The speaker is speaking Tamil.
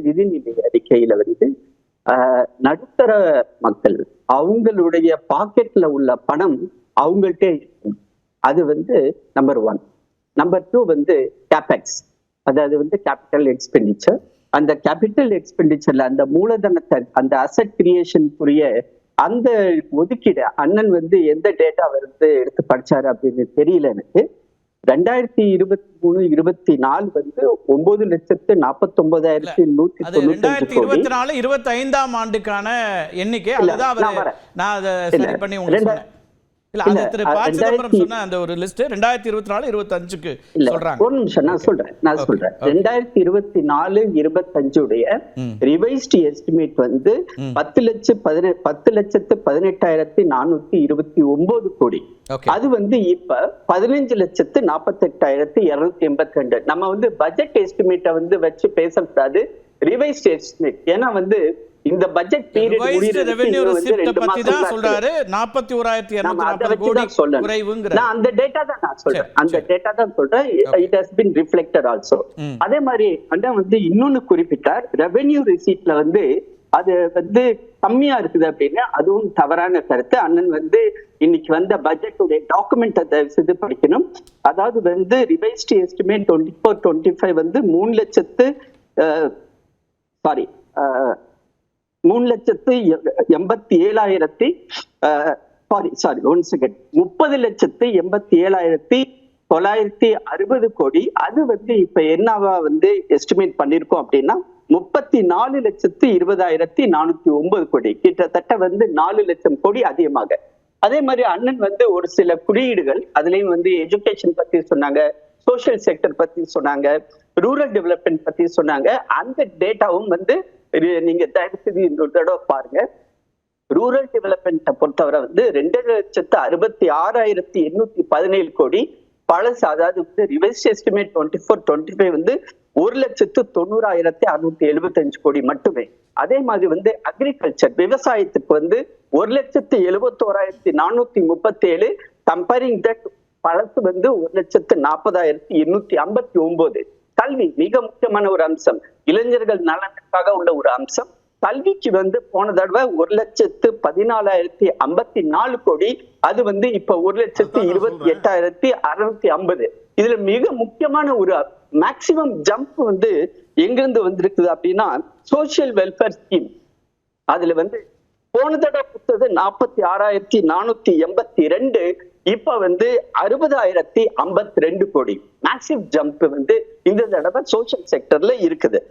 நிதிநிலை அறிக்கையில வந்து நடுத்தர மக்கள் அவங்களுடைய பாக்கெட்ல உள்ள பணம் அவங்கள்ட்ட இருக்கும். அது வந்து நம்பர் 1. நம்பர் 2 வந்து கேபெக்ஸ், அதாவது வந்து கேபிட்டல் எக்ஸ்பெண்டிச்சர். அந்த கேபிட்டல் எக்ஸ்பெண்டிச்சர்ல அந்த மூலதனத்தை, அந்த அசெட் கிரியேஷனுக்குரிய அந்த ஒதுக்கீடு அண்ணன் வந்து எந்த டேட்டா வந்து எடுத்து படிச்சாரு அப்படின்னு தெரியல எனக்கு. 2023-24 வந்து 9,49,195 கோடி. 2024-25 ஆண்டுக்கான எண்ணிக்கை. நான் அதை சரி பண்ணி உங்களுக்கு சொன்னேன். இல்ல, அது திரு ப. சிதம்பரம் சொன்ன அந்த ஒரு லிஸ்ட் 2024-25க்கு சொல்றாங்க. ஒரு நிமிஷம் நான் சொல்றேன். 2024-25 உடைய ரிவைஸ்ட் எஸ்டிமேட் வந்து 10,18,429 கோடி. அது வந்து இப்ப 15,48,282. நம்ம வந்து பட்ஜெட் எஸ்டிமேட்டை வந்து வச்சு பேசக்கூடாது, ரிவைஸ்ட் எஸ்டிமேட். ஏன்னா வந்து இந்த பட்ஜெட் பீரியட் ரெவென்யூ ரிசிப்ட் பத்தி தான் சொல்றாரு. 41,240 கோடி குறைவுங்கற நான் அந்த டேட்டா தான் நான் சொல்றேன். It has been reflected also. அதே மாதிரி அண்ணா வந்து இன்னொன்னு குறிப்பிட்டார், ரெவென்யூ ரிசிப்ட்ல வந்து அது வந்து கம்மியா இருக்குது அப்படின்னு. அதுவும் தவறான கருத்து. அண்ணன் வந்து இன்னைக்கு வந்த பட்ஜெட்டுடைய டாக்குமெண்ட் இது படிக்கணும். அதாவது வந்து ரிவைஸ்ட் எஸ்டிமேட் 24-25 வந்து 30,87,960 கோடி. அது வந்து இப்ப என்னவா வந்து எஸ்டிமேட் பண்ணிருக்கோம் அப்படின்னா 34,20,409 கோடி. கிட்டத்தட்ட வந்து 4 லட்சம் கோடி அதிகமாக. அதே மாதிரி அண்ணன் வந்து ஒரு சில குறியீடுகள் அதுலயும் வந்து எஜுகேஷன் பத்தி சொன்னாங்க, சோசியல் செக்டர் பத்தி சொன்னாங்க, ரூரல் டெவலப்மெண்ட் பத்தி சொன்னாங்க. அந்த டேட்டாவும் வந்து நீங்க தயவு செய்து இன்னொரு தடவை பாருங்க. ரூரல் டெவலப்மெண்ட்டை பொறுத்தவரை வந்து 2,66,817 கோடி பழசு. அதாவது வந்து ரிவைஸ்ட் எஸ்டிமேட் 24-25 வந்து 1,90,675 கோடி மட்டுமே. அதே மாதிரி வந்து அக்ரிகல்ச்சர், விவசாயத்துக்கு வந்து 1,71,437. கம்பேரிங் தட் பழசு வந்து 1,40,859. கல்வி மிக முக்கியமான ஒரு அம்சம், இளைஞர்கள் நலனுக்காக உள்ள ஒரு அம்சம். கல்விக்கு வந்து போன தடவை 1,14,054 கோடி. அது வந்து இப்ப 1,28,650. இதுல மிக முக்கியமான ஒரு மேக்சிமம் ஜம்ப் வந்து எங்கிருந்து வந்திருக்குது அப்படின்னா சோசியல் வெல்ஃபேர் ஸ்கீம். அதுல வந்து போன தடவை கொடுத்தது 46,482. இப்ப வந்து 60,052 கோடி. மேக்சிவ் ஜம்ப் வந்து இந்த தடவை சோசியல் செக்டர்ல இருக்குது.